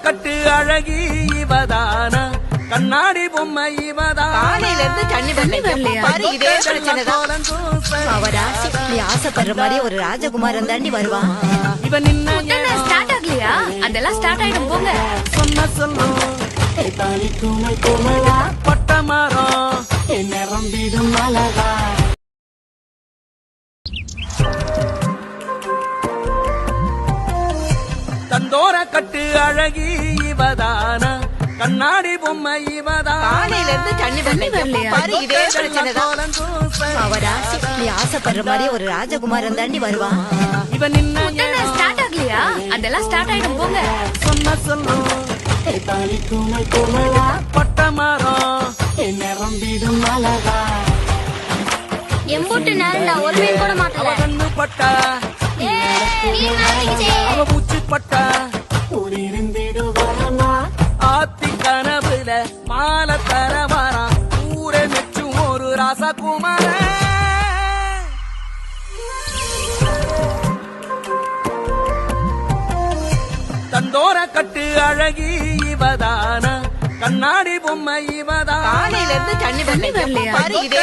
கட்டு அழகி இவதான கண்ணாடி பொம்மை இவதான் காலையில இருந்து தண்ணி வரலையா பாரு இதே பிரச்சனைதான் அவராசி நீ ஆசைப்படுற மாதிரி ஒரு ராஜகுமாரன் தாண்டி வருவான் இவன் நின்ன ஸ்டார்ட் ஆகலையா அதெல்லாம் ஸ்டார்ட் ஆயிடும் போங்க சொன்ன சொல்லும் பட்ட மரம் என்ன ரம்பிடும் அழகா தந்தோர கட்டு அழகி இவதான கண்ணாடி பொம்மை இவதான் காலையில இருந்து தண்ணி வரலையா பாரு இதே பிரச்சனைதான் அவராசி நீ ஆசைப்படுற மாதிரி ஒரு ராஜகுமாரன் தாண்டி வருவான் இவன் நின்ன ஸ்டார்ட் ஆகலையா அதெல்லாம் ஸ்டார்ட் ஆயிடும் போங்க சொன்ன சொல்லும் பட்ட மரம் என்ன ரம்பிடும் அழகா எம்பூட்டு நேரம் நான் ஒரு மீன் கூட மாட்டல கண்ணு பட்டா அவ பூச்சி பட்டா ஆத்தி கனவுல மாலை தர வாரான் ஊரே மெச்சும் ஒரு ராசகுமார தந்தோர கட்டு அழகி இவதான கண்ணாடி பொம்மை இவதான் காலையில இருந்து தண்ணி வரலையா பாரு இதே